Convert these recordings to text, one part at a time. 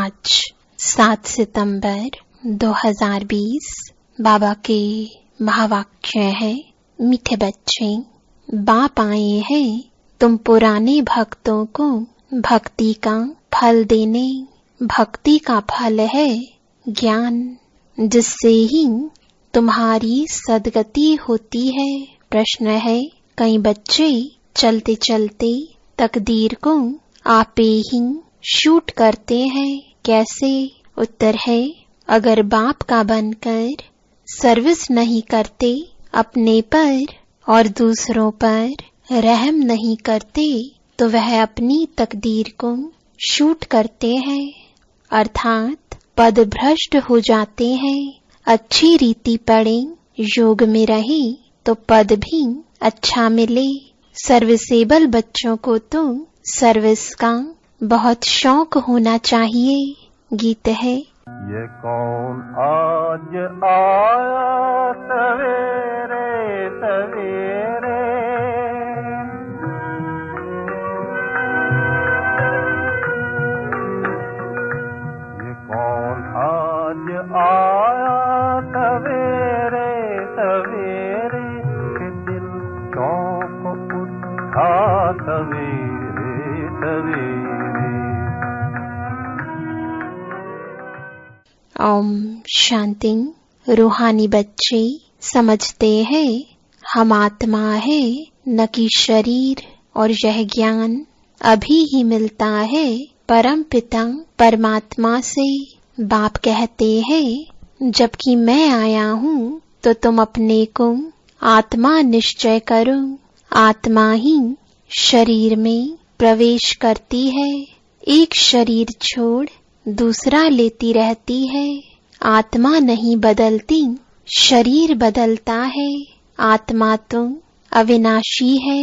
आज 7 सितंबर 2020 बाबा के महावाक्य है, मीठे बच्चे, बाप आए हैं तुम पुराने भक्तों को भक्ति का फल देने। भक्ति का फल है ज्ञान, जिससे ही तुम्हारी सद्गति होती है। प्रश्न है, कई बच्चे चलते चलते तकदीर को आपे ही शूट करते हैं, कैसे? उत्तर है, अगर बाप का बनकर सर्विस नहीं करते, अपने पर और दूसरों पर रहम नहीं करते, तो वह अपनी तकदीर को शूट करते हैं, अर्थात पद भ्रष्ट हो जाते हैं। अच्छी रीति पढ़े, योग में रहे तो पद भी अच्छा मिले। सर्विसेबल बच्चों को तो सर्विस का बहुत शौक होना चाहिए। गीत है, ये कौन आज आया सवेरे सवेरे, ये कौन आज आया सवेरे सवेरे, के दिल चौंक उठा सवेरे सवेरे। ओम शांति। रूहानी बच्चे समझते हैं हम आत्मा है, न कि शरीर, और यह ज्ञान अभी ही मिलता है परम पिता परमात्मा से। बाप कहते हैं, जबकि मैं आया हूँ तो तुम अपने को आत्मा निश्चय करो। आत्मा ही शरीर में प्रवेश करती है, एक शरीर छोड़ दूसरा लेती रहती है। आत्मा नहीं बदलती, शरीर बदलता है। आत्मा तो अविनाशी है,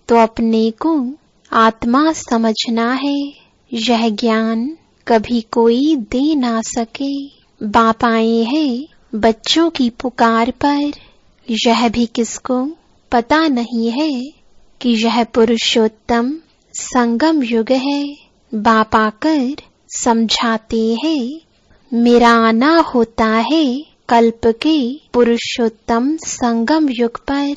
तो अपने को आत्मा समझना है। यह ज्ञान कभी कोई दे ना सके। बाप आए हैं बच्चों की पुकार पर, यह भी किसको पता नहीं है कि यह पुरुषोत्तम संगम युग है। बाप आकर समझाते हैं, मेरा आना होता है कल्प के पुरुषोत्तम संगम युग पर,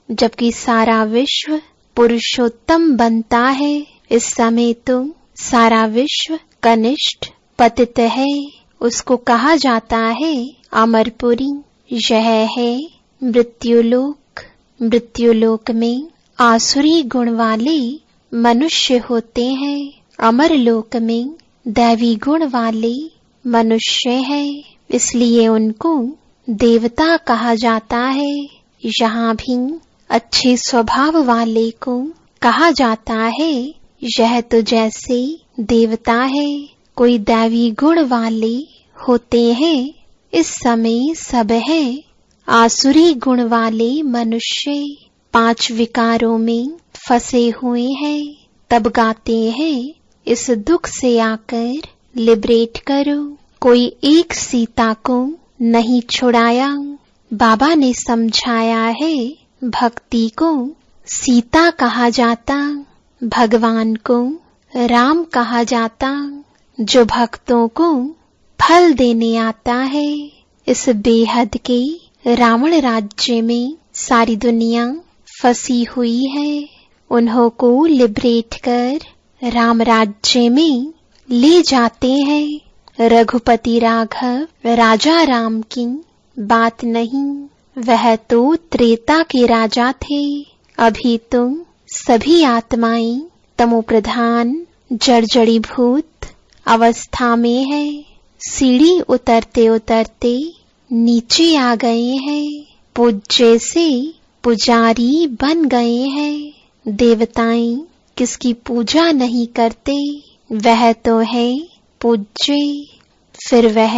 जबकि सारा विश्व पुरुषोत्तम बनता है। इस समय तो सारा विश्व कनिष्ठ पतित है, उसको कहा जाता है अमरपुरी। यह है मृत्युलोक। मृत्युलोक में आसुरी गुण वाले मनुष्य होते हैं, अमरलोक में दैवी गुण वाले मनुष्य है, इसलिए उनको देवता कहा जाता है। यहाँ भी अच्छे स्वभाव वाले को कहा जाता है। यह तो जैसे देवता है, कोई दैवी गुण वाले होते हैं। इस समय सब है आसुरी गुण वाले मनुष्य, 5 विकारों में फंसे हुए हैं। तब गाते हैं, इस दुख से आकर लिबरेट करो। कोई एक सीता को नहीं छुड़ाया। बाबा ने समझाया है, भक्ति को सीता कहा जाता, भगवान को राम कहा जाता। जो भक्तों को फल देने आता है, इस बेहद के रावण राज्य में सारी दुनिया फंसी हुई है। उन्हों को लिबरेट कर राम राज्य में ले जाते हैं। रघुपति राघव राजा राम की बात नहीं, वह तो त्रेता के राजा थे। अभी तो सभी आत्माएं तमोप्रधान जर्जरीभूत अवस्था में है। सीढ़ी उतरते उतरते नीचे आ गए हैं, पूज्य से पुजारी बन गए हैं। देवताएं किसकी पूजा नहीं करते, वह तो है पूज्य। फिर वह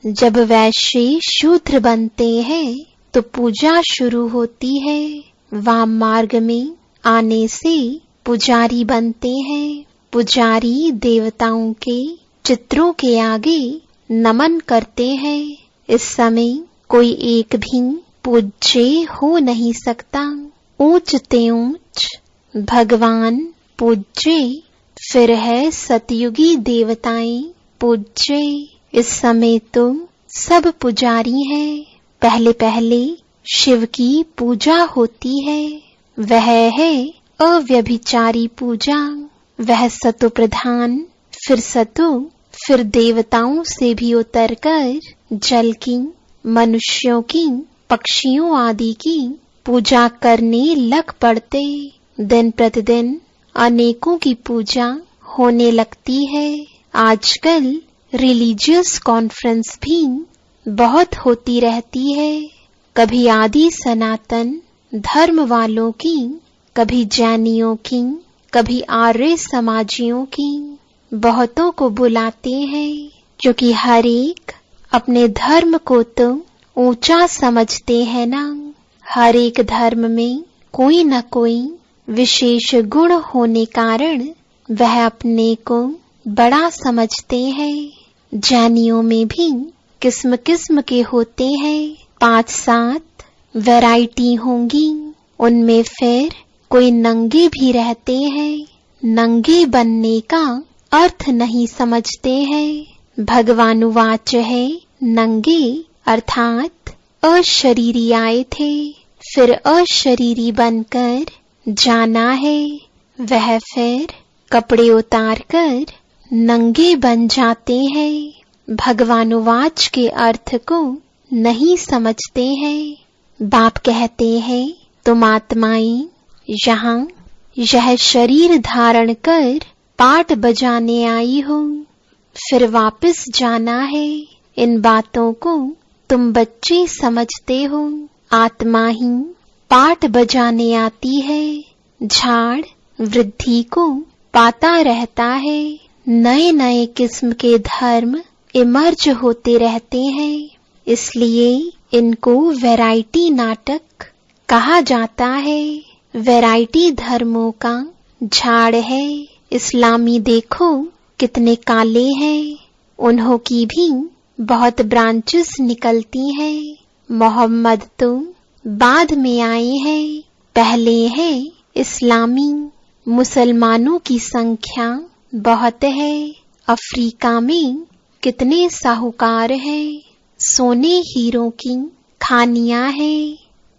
जब वैश्य शूद्र बनते हैं तो पूजा शुरू होती है। वाम मार्ग में आने से पुजारी बनते हैं। पुजारी देवताओं के चित्रों के आगे नमन करते हैं। इस समय कोई एक भी पूज्य हो नहीं सकता। ऊंच ते ऊंच भगवान पूज्य, फिर है सतयुगी देवताएं पूज्य। इस समय तो सब पुजारी हैं। पहले पहले शिव की पूजा होती है, वह है अव्यभिचारी पूजा। वह सतो प्रधान, फिर सतो, फिर देवताओं से भी उतरकर जल की, मनुष्यों की, पक्षियों आदि की पूजा करने लग पड़ते। दिन प्रतिदिन अनेकों की पूजा होने लगती है। आजकल रिलीजियस कॉन्फ्रेंस भी बहुत होती रहती है। कभी आदि सनातन धर्म वालों की, कभी जैनियों की, कभी आर्य समाजियों की। बहुतों को बुलाते हैं, क्योंकि हर एक अपने धर्म को तो ऊंचा समझते हैं ना। हर एक धर्म में कोई न कोई विशेष गुण होने कारण वह अपने को बड़ा समझते हैं। जैनियों में भी किस्म किस्म के होते हैं, 5-7 वैरायटी होंगी। उनमें फिर कोई नंगे भी रहते हैं। नंगे बनने का अर्थ नहीं समझते हैं। भगवानुवाच है, नंगे अर्थात अशरीरी आए थे, फिर अशरीरी बनकर जाना है। वह फिर कपड़े उतार कर नंगे बन जाते हैं। भगवानुवाच के अर्थ को नहीं समझते हैं। बाप कहते हैं, तुम आत्माएं यहाँ यह शरीर धारण कर पाठ बजाने आई हो, फिर वापस जाना है। इन बातों को तुम बच्चे समझते हो। आत्मा ही पाठ बजाने आती है। झाड़ वृद्धि को पाता रहता है। नए नए किस्म के धर्म इमर्ज होते रहते हैं, इसलिए इनको वैरायटी नाटक कहा जाता है। वैरायटी धर्मों का झाड़ है। इस्लामी देखो कितने काले हैं, उन्हों की भी बहुत ब्रांचेस निकलती हैं। मोहम्मद तो बाद में आए हैं, पहले हैं इस्लामी। मुसलमानों की संख्या बहुत है। अफ्रीका में कितने साहूकार हैं। सोने हीरों की खानियां हैं।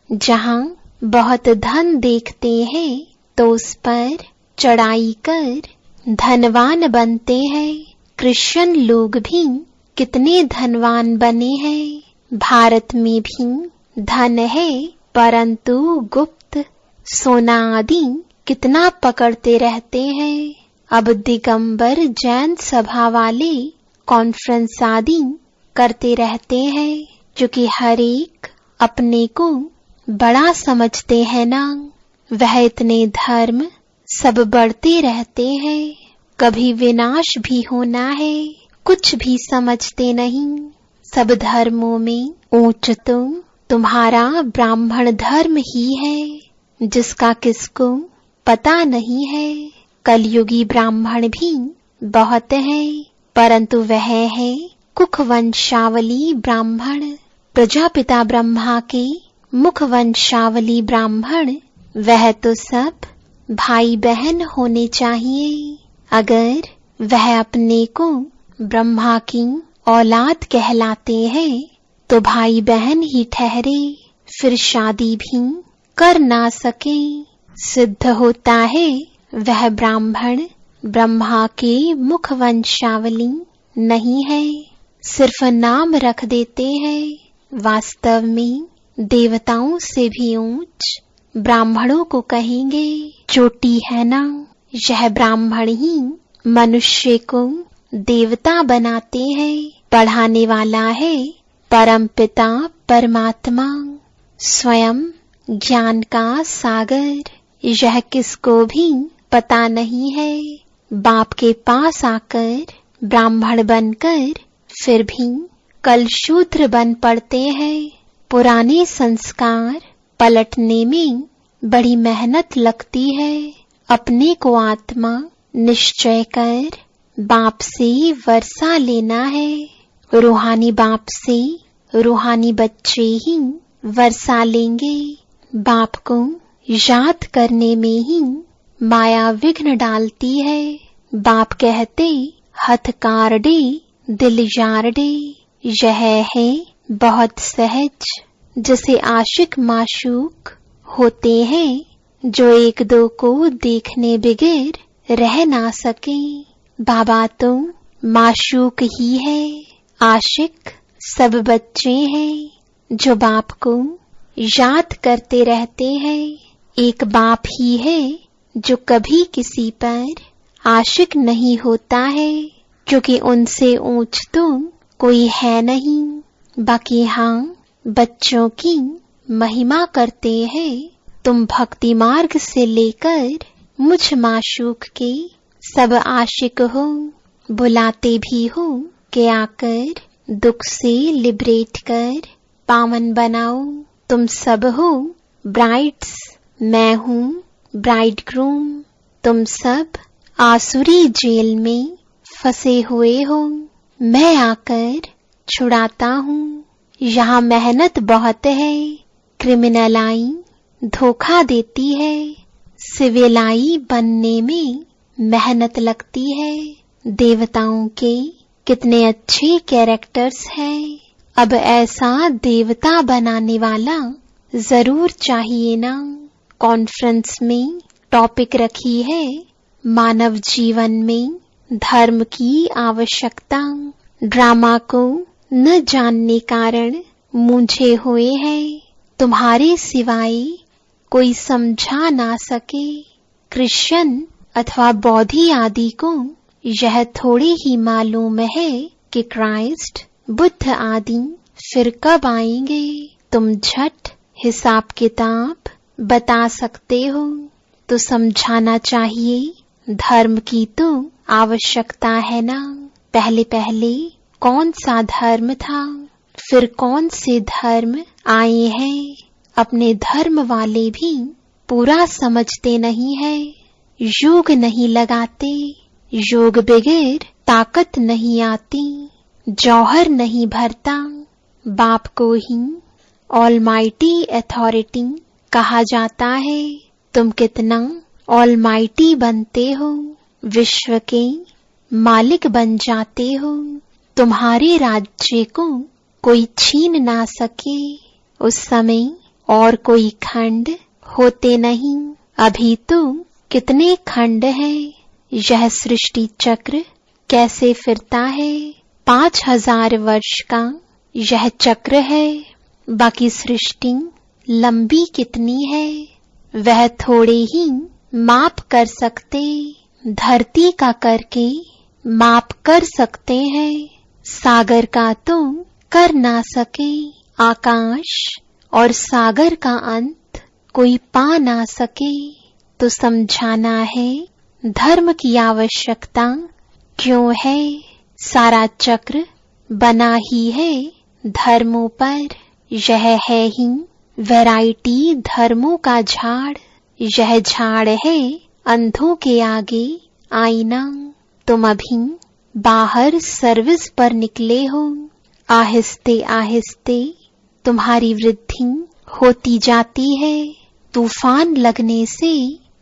जहां बहुत धन देखते हैं तो उस पर चढ़ाई कर धनवान बनते हैं। क्रिश्चियन लोग भी कितने धनवान बने हैं। भारत में भी धन है, परंतु गुप्त सोना आदि कितना पकड़ते रहते हैं। अब दिगंबर जैन सभा वाले कॉन्फ्रेंस आदि करते रहते हैं, क्योंकि हर एक अपने को बड़ा समझते हैं ना। वह इतने धर्म सब बढ़ते रहते हैं। कभी विनाश भी होना है, कुछ भी समझते नहीं। सब धर्मों में ऊंच तो तुम्हारा ब्राह्मण धर्म ही है, जिसका किसको पता नहीं है। कलयुगी ब्राह्मण भी बहुत हैं, परंतु वह है कुख वंशावली ब्राह्मण। प्रजापिता ब्रह्मा के मुख वंशावली ब्राह्मण, वह तो सब भाई बहन होने चाहिए। अगर वह अपने को ब्रह्मा की औलाद कहलाते हैं तो भाई बहन ही ठहरे, फिर शादी भी कर ना सके। सिद्ध होता है वह ब्राह्मण ब्रह्मा के मुख वंशावली नहीं है, सिर्फ नाम रख देते हैं। वास्तव में देवताओं से भी ऊंच ब्राह्मणों को कहेंगे। चोटी है ना, यह ब्राह्मण ही मनुष्य को देवता बनाते हैं। पढ़ाने वाला है परमपिता परमात्मा, स्वयं ज्ञान का सागर। यह किसको भी पता नहीं है। बाप के पास आकर ब्राह्मण बनकर फिर भी कल शूद्र बन पड़ते हैं। पुराने संस्कार पलटने में बड़ी मेहनत लगती है। अपने को आत्मा निश्चय कर बाप से वर्षा लेना है। रूहानी बाप से रूहानी बच्चे ही वर्षा लेंगे। बाप को याद करने में ही माया विघ्न डालती है। बाप कहते हथ कारडे दिल यारडे यह है बहुत सहज, जैसे आशिक माशूक होते हैं, जो एक दो को देखने बगैर रह ना सके। बाबा तो माशूक ही है, आशिक सब बच्चे हैं, जो बाप को याद करते रहते हैं। एक बाप ही है जो कभी किसी पर आशिक नहीं होता है, क्योंकि उनसे ऊंच तो कोई है नहीं। बाकी हाँ, बच्चों की महिमा करते हैं। तुम भक्ति मार्ग से लेकर मुझ माशूक के सब आशिक हो, बुलाते भी हो कि आकर दुख से लिबरेट कर पावन बनाओ। तुम सब हो ब्राइड्स, मैं हूँ ब्राइड ग्रूम। तुम सब आसुरी जेल में फंसे हुए हो, मैं आकर छुड़ाता हूँ। यहाँ मेहनत बहुत है, क्रिमिनलाई धोखा देती है, सिविलाई बनने में मेहनत लगती है। देवताओं के कितने अच्छे कैरेक्टर्स हैं, अब ऐसा देवता बनाने वाला जरूर चाहिए ना। कॉन्फ्रेंस में टॉपिक रखी है मानव जीवन में धर्म की आवश्यकता। ड्रामा को न जानने कारण मूंझे हुए हैं, तुम्हारे सिवाय कोई समझा ना सके। क्रिश्चियन अथवा बौद्धि आदि को यह थोड़ी ही मालूम है कि क्राइस्ट, बुद्ध आदि फिर कब आएंगे। तुम झट हिसाब किताब बता सकते हो, तो समझाना चाहिए धर्म की तो आवश्यकता है ना। पहले पहले कौन सा धर्म था, फिर कौन से धर्म आए हैं। अपने धर्म वाले भी पूरा समझते नहीं है, योग नहीं लगाते, योग बगैर ताकत नहीं आती, जौहर नहीं भरता। बाप को ही ऑलमाइटी अथॉरिटी कहा जाता है। तुम कितना ऑलमाइटी बनते हो, विश्व के मालिक बन जाते हो। तुम्हारे राज्य को कोई छीन ना सके। उस समय और कोई खंड होते नहीं, अभी तो कितने खंड हैं। यह सृष्टि चक्र कैसे फिरता है, 5000 वर्ष का यह चक्र है। बाकी सृष्टि लंबी कितनी है, वह थोड़े ही माप कर सकते। धरती का करके माप कर सकते हैं, सागर का तो कर ना सके। आकाश और सागर का अंत कोई पा ना सके। तो समझाना है धर्म की आवश्यकता क्यों है। सारा चक्र बना ही है धर्मों पर। यह है ही वैरायटी धर्मों का झाड़। यह झाड़ है अंधों के आगे आईना। तुम अभी बाहर सर्विस पर निकले हो। आहिस्ते आहिस्ते तुम्हारी वृद्धि होती जाती है। तूफान लगने से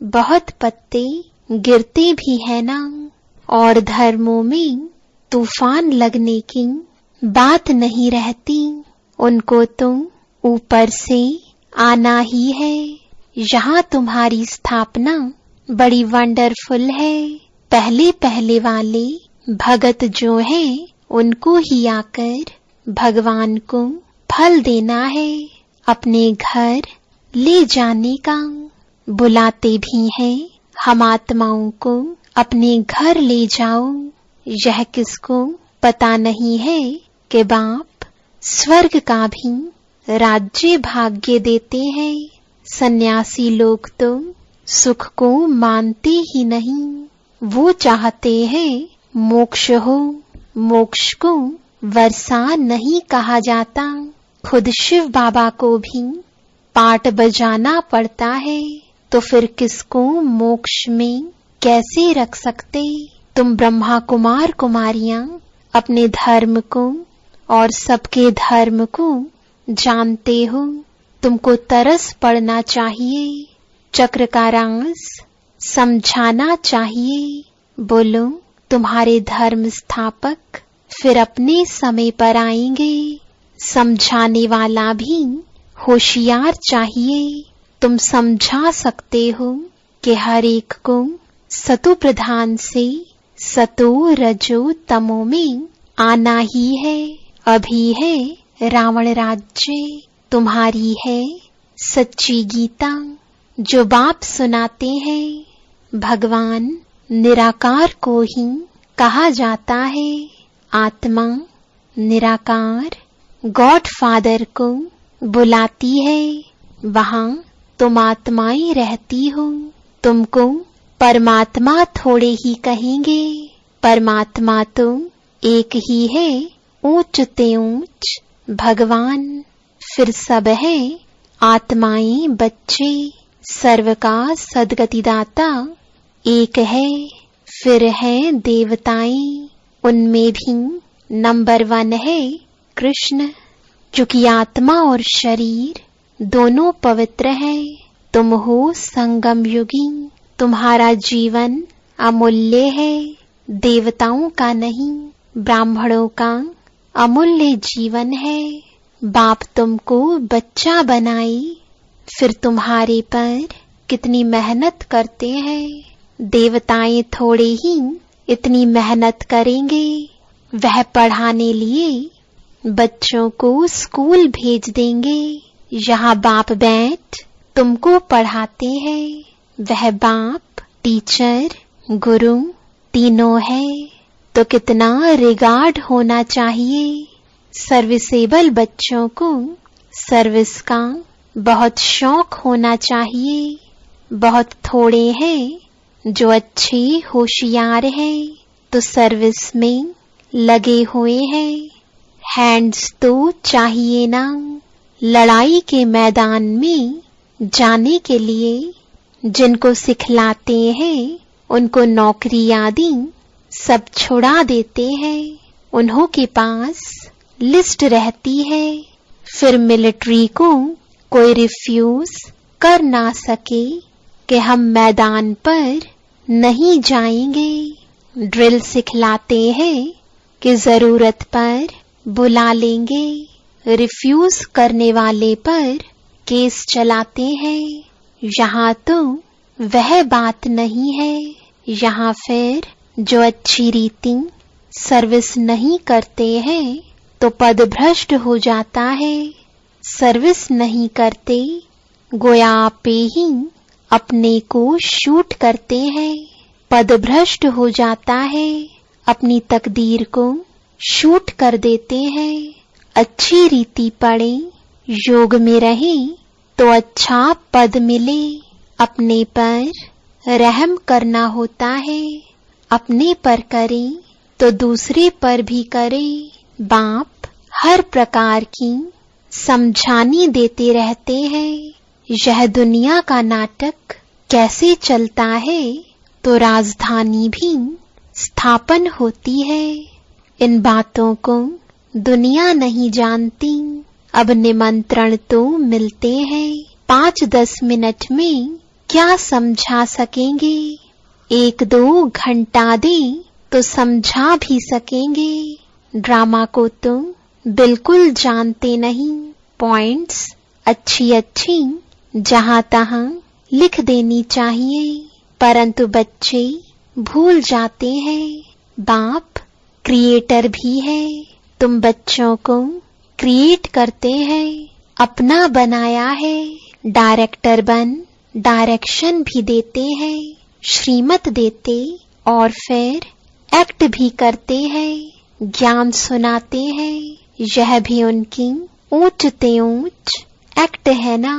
बहुत पत्ते गिरते भी है ना। और धर्मों में तूफान लगने की बात नहीं रहती, उनको तो ऊपर से आना ही है। यहाँ तुम्हारी स्थापना बड़ी वंडरफुल है। पहले पहले वाले भगत जो है, उनको ही आकर भगवान को फल देना है, अपने घर ले जाने का। बुलाते भी हैं हम आत्माओं को अपने घर ले जाओ। यह किसको पता नहीं है कि बाप स्वर्ग का भी राज्य भाग्य देते हैं। सन्यासी लोग तो सुख को मानते ही नहीं, वो चाहते हैं मोक्ष हो। मोक्ष को वर्षा नहीं कहा जाता। खुद शिव बाबा को भी पाट बजाना पड़ता है, तो फिर किसको मोक्ष में कैसे रख सकते। तुम ब्रह्मा कुमार कुमारियां अपने धर्म को और सबके धर्म को जानते हो। तुमको तरस पड़ना चाहिए, चक्र का राज समझाना चाहिए। बोलो तुम्हारे धर्म स्थापक फिर अपने समय पर आएंगे। समझाने वाला भी होशियार चाहिए। तुम समझा सकते हो कि हर एक को सतो प्रधान से सतो रजो तमो में आना ही है। अभी है रावण राज्य, तुम्हारी है सच्ची गीता। जो बाप सुनाते हैं भगवान निराकार को ही कहा जाता है। आत्मा निराकार गॉड फादर को बुलाती है। वहां तुम आत्माएं रहती हो। तुमको परमात्मा थोड़े ही कहेंगे। परमात्मा तो एक ही है, ऊंच ते ऊंच भगवान। फिर सब है आत्माएं बच्चे, सर्व का सद्गतिदाता एक है। फिर है देवताएं, उनमें भी नंबर 1 है कृष्ण। चूंकि आत्मा और शरीर दोनों पवित्र है। तुम हो संगम युगी। तुम्हारा जीवन अमूल्य है, देवताओं का नहीं, ब्राह्मणों का अमूल्य जीवन है। बाप तुमको बच्चा बनाए, फिर तुम्हारे पर कितनी मेहनत करते हैं। देवताएं थोड़े ही इतनी मेहनत करेंगे। वह पढ़ाने लिए बच्चों को स्कूल भेज देंगे। यहाँ बाप बैठ तुमको पढ़ाते हैं। वह बाप, टीचर, गुरु तीनों है। तो कितना रिगार्ड होना चाहिए। सर्विसेबल बच्चों को सर्विस का बहुत शौक होना चाहिए। बहुत थोड़े हैं जो अच्छे होशियार हैं, तो सर्विस में लगे हुए हैं। हैंड्स तो चाहिए ना। लड़ाई के मैदान में जाने के लिए जिनको सिखलाते हैं उनको नौकरी आदि सब छुड़ा देते हैं। उन्हों के पास लिस्ट रहती है। फिर मिलिट्री को कोई रिफ्यूज कर ना सके कि हम मैदान पर नहीं जाएंगे। ड्रिल सिखलाते हैं कि जरूरत पर बुला लेंगे। रिफ्यूज करने वाले पर केस चलाते हैं। यहाँ तो वह बात नहीं है। यहाँ फिर जो अच्छी रीति सर्विस नहीं करते हैं तो पद भ्रष्ट हो जाता है। सर्विस नहीं करते, गोया आपे ही अपने को शूट करते हैं। पद भ्रष्ट हो जाता है, अपनी तकदीर को शूट कर देते हैं। अच्छी रीति पढ़े, योग में रहे तो अच्छा पद मिले। अपने पर रहम करना होता है। अपने पर करे तो दूसरे पर भी करे। बाप हर प्रकार की समझानी देते रहते हैं। यह दुनिया का नाटक कैसे चलता है तो राजधानी भी स्थापन होती है। इन बातों को दुनिया नहीं जानती। अब निमंत्रण तो मिलते हैं। 5-10 मिनट में क्या समझा सकेंगे। 1-2 घंटा दे तो समझा भी सकेंगे। ड्रामा को तो बिल्कुल जानते नहीं। पॉइंट्स अच्छी जहां तहां लिख देनी चाहिए, परंतु बच्चे भूल जाते हैं। बाप क्रिएटर भी है। तुम बच्चों को क्रिएट करते हैं, अपना बनाया है। डायरेक्टर बन डायरेक्शन भी देते हैं, श्रीमत देते और फिर एक्ट भी करते हैं, ज्ञान सुनाते हैं। यह भी उनकी ऊंच ते ऊंच एक्ट है ना।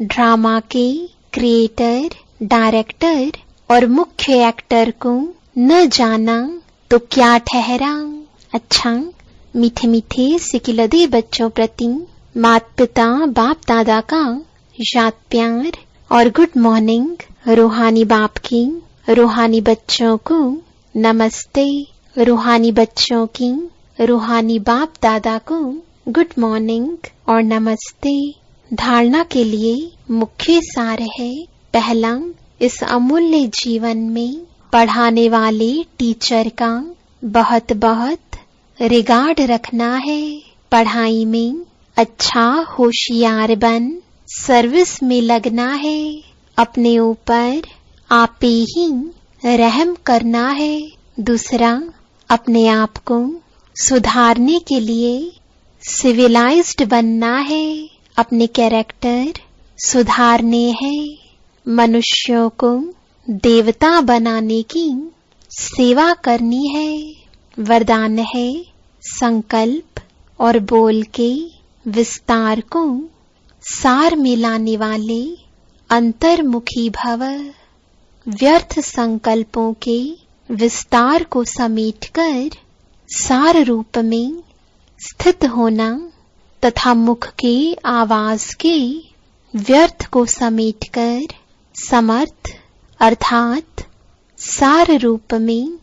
ड्रामा के क्रिएटर, डायरेक्टर और मुख्य एक्टर को न जाना तो क्या ठहरा। अच्छा, मीठे मीठे सिकिलदे बच्चों प्रति माता पिता बाप दादा का याद प्यार और गुड मॉर्निंग। रूहानी बाप की रूहानी बच्चों को नमस्ते। रूहानी बच्चों की रूहानी बाप दादा को गुड मॉर्निंग और नमस्ते। धारणा के लिए मुख्य सार है। पहला, इस अमूल्य जीवन में पढ़ाने वाले टीचर का बहुत बहुत रिगार्ड रखना है। पढ़ाई में अच्छा होशियार बन सर्विस में लगना है। अपने ऊपर आपे ही रहम करना है। दूसरा, अपने आप को सुधारने के लिए सिविलाइज्ड बनना है। अपने कैरेक्टर सुधारने हैं। मनुष्यों को देवता बनाने की सेवा करनी है। वरदान है संकल्प और बोल के विस्तार को सार में लाने वाले अंतर्मुखी भव। व्यर्थ संकल्पों के विस्तार को समेटकर सार रूप में स्थित होना तथा मुख के आवाज के व्यर्थ को समेटकर समर्थ अर्थात सार रूप में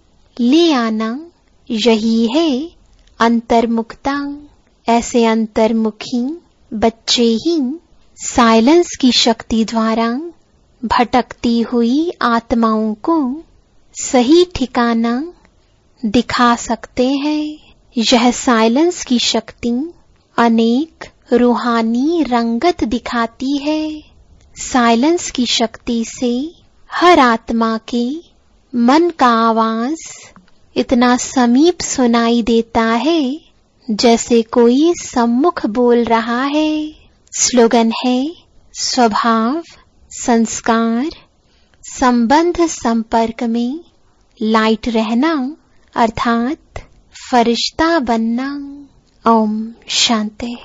ले आना, यही है अंतर्मुखता। ऐसे अंतर्मुखी बच्चे ही साइलेंस की शक्ति द्वारा भटकती हुई आत्माओं को सही ठिकाना दिखा सकते हैं। यह साइलेंस की शक्ति अनेक रूहानी रंगत दिखाती है। साइलेंस की शक्ति से हर आत्मा के मन का आवाज इतना समीप सुनाई देता है जैसे कोई सम्मुख बोल रहा है। स्लोगन है स्वभाव संस्कार संबंध संपर्क में लाइट रहना अर्थात फरिश्ता बनना। ओम शांति।